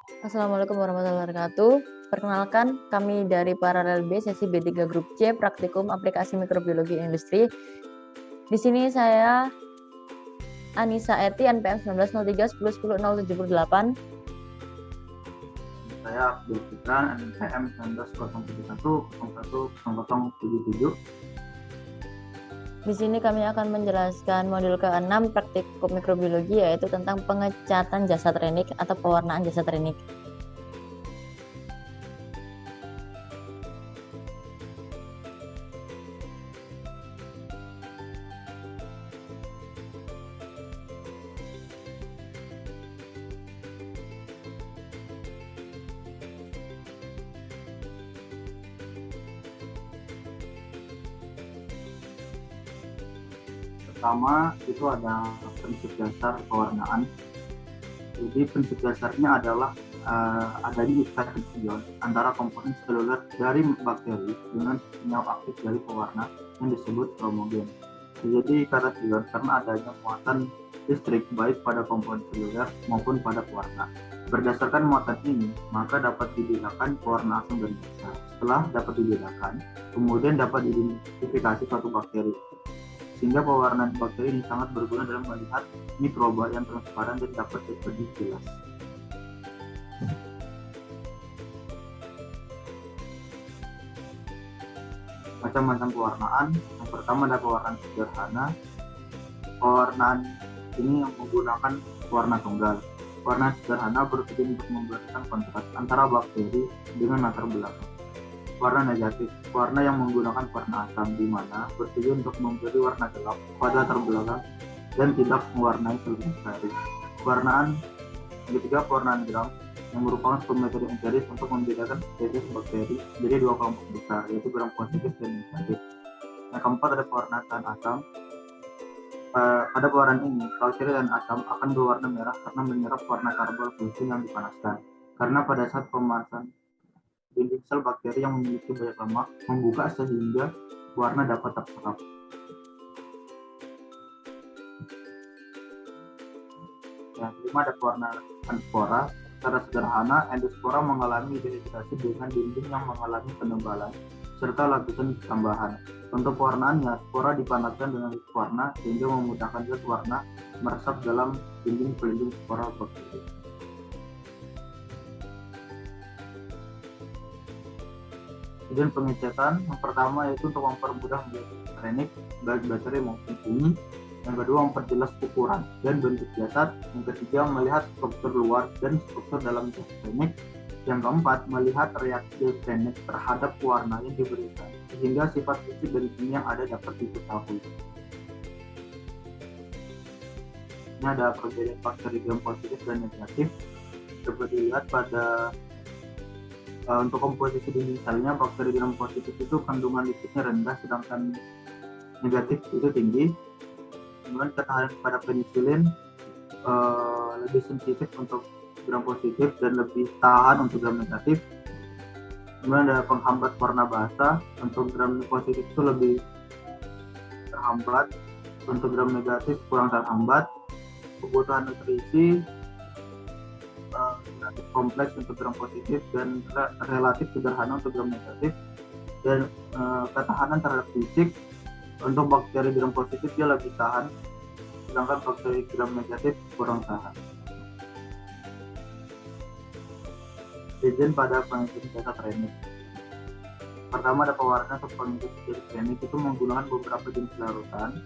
Assalamualaikum warahmatullahi wabarakatuh. Perkenalkan, kami dari Paralel B sesi B3 Grup C Praktikum Aplikasi Mikrobiologi Industri. Di sini saya Anissa Eti, NPM 1903 10 10 078. Saya Abdul Fikran, NPM 1907101077. Di sini kami akan menjelaskan modul ke-6 Praktikum Mikrobiologi, yaitu tentang pengecatan jasad renik atau pewarnaan jasad renik. Pertama itu ada prinsip dasar pewarnaan. Jadi prinsip dasarnya adalah adanya interaksi antara komponen seluler dari bakteri dengan senyawa aktif dari pewarna yang disebut kromogen. Jadi kata ion karena adanya muatan listrik baik pada komponen seluler maupun pada pewarna. Berdasarkan muatan ini, maka dapat dibedakan pewarna asam dan basa. Setelah dapat dibedakan, kemudian dapat diidentifikasi suatu bakteri. Sehingga pewarnaan bakteri ini sangat berguna dalam melihat mikroba yang transparan dan dapat lebih jelas. Macam-macam pewarnaan. Yang pertama ada pewarnaan sederhana. Pewarnaan ini yang menggunakan warna tunggal. Warna sederhana bertujuan untuk memberikan kontras antara bakteri dengan latar belakang. Warna negatif, warna yang menggunakan warna asam, di mana bertujuan untuk memberi warna gelap pada latar belakang dan tidak mewarnai seluruh bakteri. Warnaan ketiga, pewarnaan gram, yang merupakan sebuah metode empiris untuk membedakan spesies bakteri jadi dua kelompok besar, yaitu gram positif dan negatif. Yang keempat ada pewarnaan asam. Pada pewarnaan ini, bakteri dan asam akan berwarna merah karena menyerap warna karbon fluosin yang dipanaskan. Karena pada saat pemanasan, dinding sel bakteri yang memiliki banyak lemak membuka sehingga warna dapat terserap. Yang kelima ada pewarnaan spora. Secara sederhana, endospora mengalami dehidrasi dengan dinding yang mengalami penebalan serta lapisan tambahan. Untuk pewarnaannya, spora dipanaskan dengan warna sehingga memudahkan zat warna meresap dalam dinding pelindung spora bakteri. Kemudian pengecatan, yang pertama yaitu untuk mempermudah melihat renik baik bakteri maupun fungi. Yang kedua, memperjelas ukuran dan bentuk jasad. Yang ketiga, melihat struktur luar dan struktur dalam jasad renik. Yang keempat, melihat reaksi renik terhadap warna yang diberikan sehingga sifat fisik dan kimia yang ada dapat diketahui. Ini ada perbedaan bakteri gram positif dan negatif. Dapat dilihat pada untuk komposisi dinding selnya, bakteri gram positif itu kandungan lipidnya rendah, sedangkan negatif itu tinggi. Kemudian ketahanan pada penisilin lebih sensitif untuk gram positif dan lebih tahan untuk gram negatif. Kemudian ada penghambat warna basa, untuk gram positif itu lebih terhambat, untuk gram negatif kurang terhambat. Kebutuhan nutrisi relatif kompleks untuk gram positif dan relatif sederhana untuk gram negatif. Dan ketahanan terhadap fisik, untuk bakteri gram positif dia lebih tahan, sedangkan bakteri gram negatif kurang tahan. Izin pada pengisian jasad renik. Pertama ada pewarna atau pengisi jasad renik itu menggunakan beberapa jenis larutan.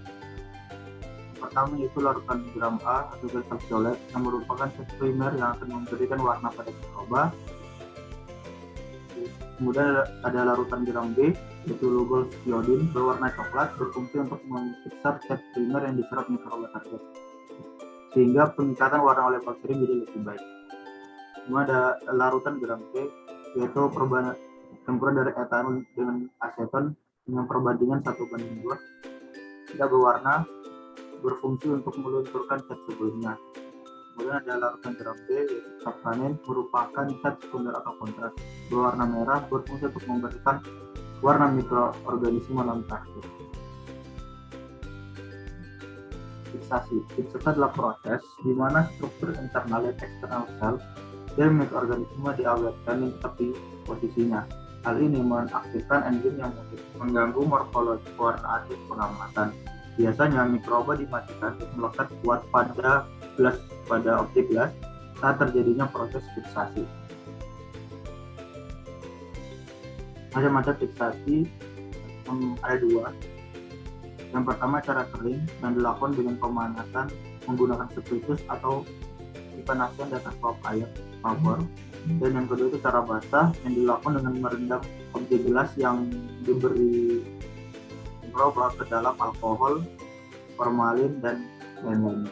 Pertama yaitu larutan gram A atau gas violet yang merupakan zat primer yang akan memberikan warna pada mikroba. Kemudian ada larutan gram B yaitu lugol iodin berwarna coklat, berfungsi untuk mengikisar zat primer yang diserap mikroba target sehingga pengikatan warna oleh bakteri jadi lebih baik. Kemudian ada larutan gram C yaitu campuran dari etanol dengan aseton dengan perbandingan 1:2. Tidak berwarna, berfungsi untuk melunturkan zat sebelumnya. Kemudian ada larutan gram B yaitu saptanin, merupakan zat sekunder atau kontras, berwarna merah, berfungsi untuk memberikan warna mikroorganisme dalam target. Fiksasi adalah proses di mana struktur internal dan eksternal sel dan mikroorganisme diawetkan tetap di posisinya. Hal ini mengaktifkan enzim yang mengganggu morfologi pewarnaan di pengamatan. Biasanya mikroba dimatikan untuk melekat kuat pada objek gelas saat terjadinya proses fiksasi. Macam-macam fiksasi ada dua. Yang pertama cara kering yang dilakukan dengan pemanasan menggunakan spiritus atau dipanaskan di atas uap air vapor. Dan yang kedua itu cara basah yang dilakukan dengan merendam objek gelas yang diberi mikroba ke dalam alkohol, formalin, dan lain-lain.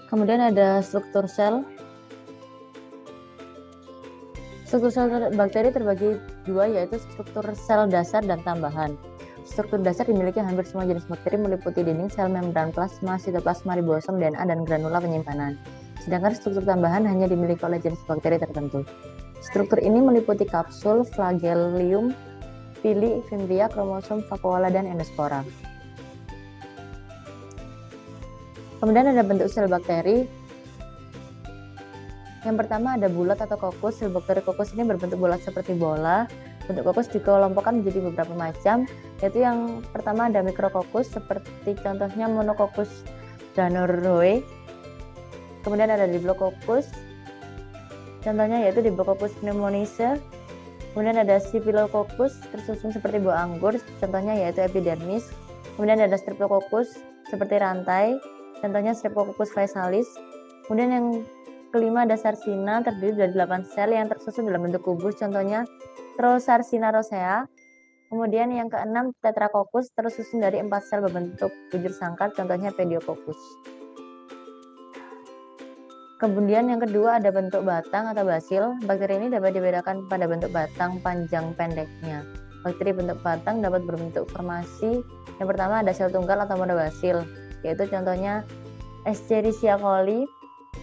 Kemudian ada struktur sel. Struktur sel bakteri terbagi dua, yaitu struktur sel dasar dan tambahan. Struktur dasar dimiliki hampir semua jenis bakteri, meliputi dinding sel, membran plasma, sitoplasma, ribosom, DNA, dan granula penyimpanan. Sedangkan struktur tambahan hanya dimiliki oleh jenis bakteri tertentu. Struktur ini meliputi kapsul, flagellum, pili, fimbria, kromosom, vakuola, dan endospora. Kemudian ada bentuk sel bakteri. Yang pertama ada bulat atau kokus. Sel bakteri kokus ini berbentuk bulat seperti bola. Bentuk kokus dikelompokkan menjadi beberapa macam, yaitu yang pertama ada mikrokokus seperti contohnya monococcus danoroe. Kemudian ada diplococcus, contohnya yaitu diplococcus pneumoniae. Kemudian ada staphylococcus tersusun seperti buah anggur, contohnya yaitu epidermis. Kemudian ada streptococcus seperti rantai, contohnya Streptococcus physalis. Kemudian yang kelima ada Sarcina, terdiri dari 8 sel yang tersusun dalam bentuk kubus, contohnya Sarcina rosea. Kemudian yang keenam Tetracoccus, tersusun dari 4 sel berbentuk bujur sangkar, contohnya Pediococcus. Kemudian yang kedua ada bentuk batang atau basil. Bakteri ini dapat dibedakan pada bentuk batang panjang pendeknya. Bakteri bentuk batang dapat berbentuk formasi. Yang pertama ada sel tunggal atau monobasil, yaitu contohnya Escherichia coli.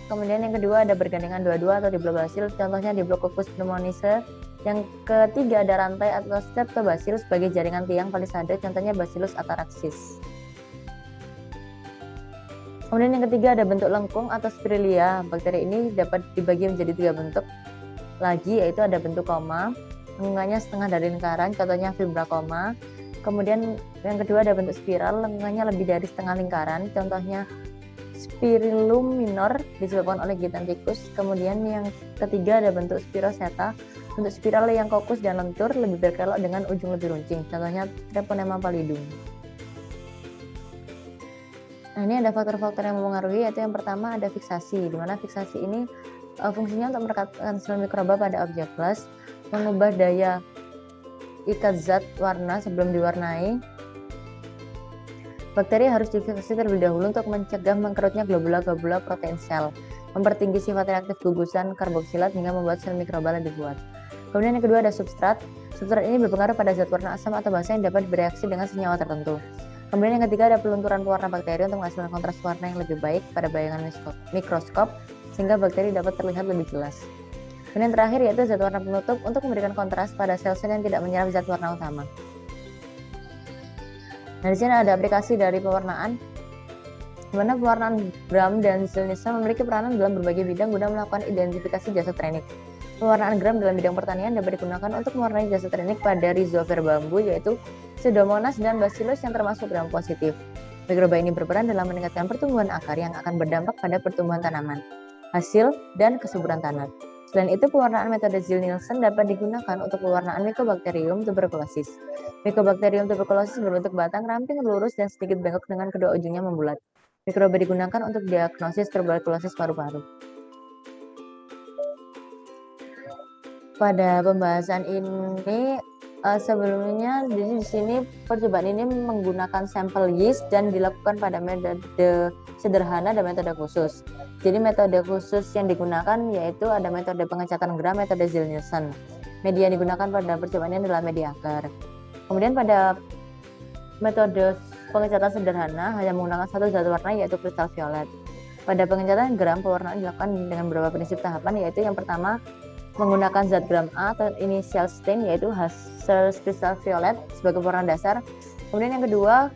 Kemudian yang kedua ada bergandengan dua-dua atau diplobasil, contohnya Diplococcus pneumoniae. Yang ketiga ada rantai atau Streptobacillus sebagai jaringan tiang palisade, contohnya Bacillus ataraxis. Kemudian yang ketiga ada bentuk lengkung atau spirilia. Bakteri ini dapat dibagi menjadi 3 bentuk lagi, yaitu ada bentuk koma, lengkungannya setengah dari lingkaran, contohnya Fibracoma. Kemudian yang kedua ada bentuk spiral, lengkungannya lebih dari setengah lingkaran, contohnya Spirillum minor disebabkan oleh gigitan tikus. Kemudian yang ketiga ada bentuk spiroseta, bentuk spiral yang kokus dan lentur, lebih berkelok dengan ujung lebih runcing, contohnya Treponema pallidum. Nah, ini ada faktor-faktor yang mempengaruhi, yaitu yang pertama ada fiksasi, di mana fiksasi ini fungsinya untuk merekatkan sel mikroba pada objek gelas, mengubah daya ikat zat warna sebelum diwarnai. Bakteri harus difiksasi terlebih dahulu untuk mencegah mengkerutnya globula-globula protein sel, mempertinggi sifat reaktif gugusan karboksilat hingga membuat sel mikroba lebih kuat. Kemudian yang kedua ada substrat. Substrat ini berpengaruh pada zat warna asam atau basa yang dapat bereaksi dengan senyawa tertentu. Kemudian yang ketiga ada pelunturan pewarna bakteri untuk menghasilkan kontras warna yang lebih baik pada bayangan mikroskop sehingga bakteri dapat terlihat lebih jelas. Kemudian yang terakhir yaitu zat warna penutup untuk memberikan kontras pada sel-sel yang tidak menyerap zat warna utama. Nah, di sini ada aplikasi dari pewarnaan, di mana pewarnaan Gram dan Zilnissen memiliki peranan dalam berbagai bidang guna melakukan identifikasi jasa teknik. Pewarnaan Gram dalam bidang pertanian dapat digunakan untuk mewarnai jasa teknik pada rhizosphere bambu, yaitu Pseudomonas dan Bacillus yang termasuk Gram positif. Mikroba ini berperan dalam meningkatkan pertumbuhan akar yang akan berdampak pada pertumbuhan tanaman, hasil, dan kesuburan tanah. Selain itu, pewarnaan metode Zilnissen dapat digunakan untuk pewarnaan Mycobacterium tuberculosis. Mycobacterium tuberculosis berbentuk batang, ramping, lurus, dan sedikit bengkok dengan kedua ujungnya membulat. Mikroba digunakan untuk diagnosis tuberkulosis paru-paru. Pada pembahasan ini, sebelumnya di sini percobaan ini menggunakan sampel yeast dan dilakukan pada metode sederhana dan metode khusus. Jadi metode khusus yang digunakan yaitu ada metode pengecatan Gram, metode Zilnissen. Media yang digunakan pada percobaan ini adalah media agar. Kemudian pada metode pengecatan sederhana hanya menggunakan satu zat warna yaitu kristal violet. Pada pengecatan Gram, pewarnaan dilakukan dengan beberapa prinsip tahapan, yaitu yang pertama menggunakan zat Gram A atau initial stain yaitu hasil kristal violet sebagai pewarna dasar. Kemudian yang kedua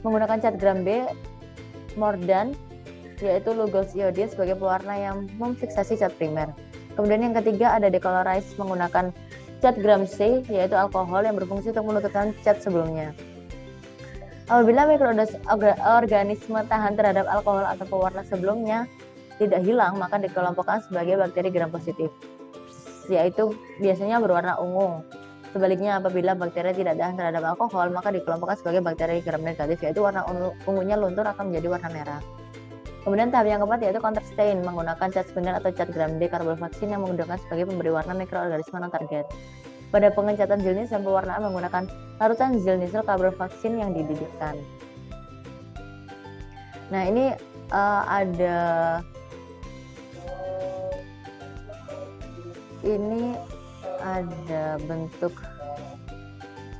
menggunakan cat Gram B, Mordan yaitu Lugos iodide sebagai pewarna yang memfiksasi cat primer. Kemudian yang ketiga ada decolorize menggunakan cat gram C, yaitu alkohol yang berfungsi untuk melututkan cat sebelumnya. Apabila mikroorganisme tahan terhadap alkohol atau pewarna sebelumnya tidak hilang, maka dikelompokkan sebagai bakteri gram positif, yaitu biasanya berwarna ungu. Sebaliknya, apabila bakteri tidak tahan terhadap alkohol, maka dikelompokkan sebagai bakteri gram negatif, yaitu warna ungunya luntur akan menjadi warna merah. Kemudian tahap yang keempat yaitu counter stain menggunakan cat spinel atau cat gram D karbovaksin yang menggunakan sebagai pemberi warna mikroorganisme non target. Pada pengecatan zilnis dan pewarnaan menggunakan larutan zilnisil karbovaksin yang dididihkan. Nah, ini ada bentuk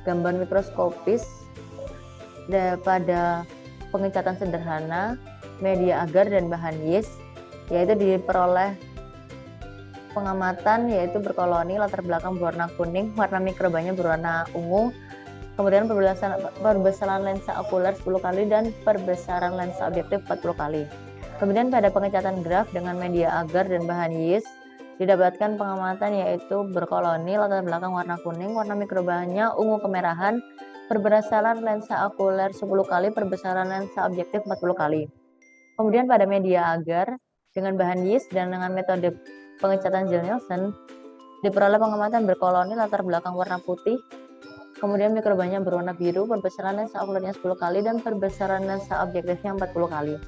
gambar mikroskopis pada pengecatan sederhana, media agar dan bahan yeast, yaitu diperoleh pengamatan yaitu berkoloni, latar belakang berwarna kuning, warna mikrobanya berwarna ungu, kemudian perbesaran lensa okuler 10 kali dan perbesaran lensa objektif 40 kali. Kemudian pada pengecatan graf dengan media agar dan bahan yeast didapatkan pengamatan yaitu berkoloni, latar belakang warna kuning, warna mikrobanya ungu kemerahan, perbesaran lensa okuler 10 kali, perbesaran lensa objektif 40 kali. Kemudian pada media agar dengan bahan yeast dan dengan metode pengecatan Zell-Nielsen diperoleh pengamatan berkoloni, latar belakang warna putih, kemudian mikrobanya berwarna biru, perbesaran lensa okulernya 10 kali dan perbesaran lensa objektifnya 40 kali.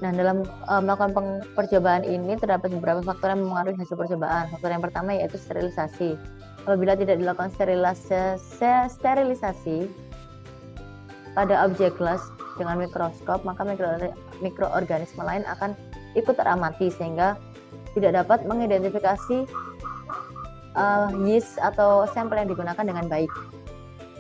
Nah, dalam melakukan percobaan ini terdapat beberapa faktor yang mempengaruhi hasil percobaan. Faktor yang pertama yaitu sterilisasi. Apabila tidak dilakukan sterilisasi pada objek gelas dengan mikroskop, maka mikroorganisme lain akan ikut teramati sehingga tidak dapat mengidentifikasi yeast atau sampel yang digunakan dengan baik.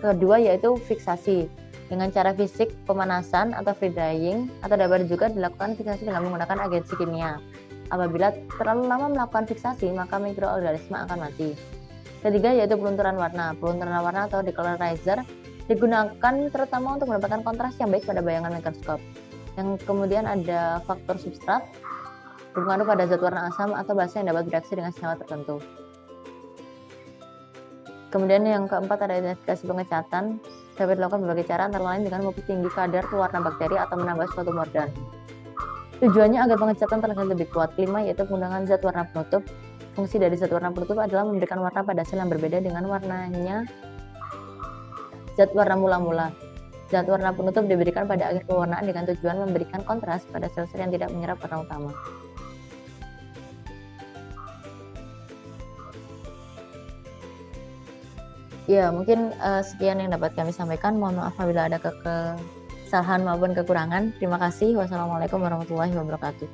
Kedua yaitu fiksasi. Dengan cara fisik pemanasan atau free drying, atau dapat juga dilakukan fiksasi dengan menggunakan agensi kimia. Apabila terlalu lama melakukan fiksasi, maka mikroorganisme akan mati. Ketiga yaitu pelunturan warna. Pelunturan warna atau decolorizer digunakan terutama untuk mendapatkan kontras yang baik pada bayangan mikroskop. Yang kemudian ada faktor substrat, berpengaruh pada zat warna asam atau basa yang dapat bereaksi dengan senyawa tertentu. Kemudian yang keempat ada identifikasi pengecatan. Dapat dilakukan berbagai cara antara lain dengan mempertinggi kadar pewarna bakteri atau menambah suatu mordan. Tujuannya agar pengecatan terlihat lebih kuat. Kelima yaitu penggunaan zat warna penutup. Fungsi dari zat warna penutup adalah memberikan warna pada sel yang berbeda dengan warnanya zat warna mula-mula. Zat warna penutup diberikan pada akhir pewarnaan dengan tujuan memberikan kontras pada sel-sel yang tidak menyerap warna utama. Ya, mungkin sekian yang dapat kami sampaikan. Mohon maaf apabila ada kesalahan maupun kekurangan. Terima kasih. Wassalamualaikum warahmatullahi wabarakatuh.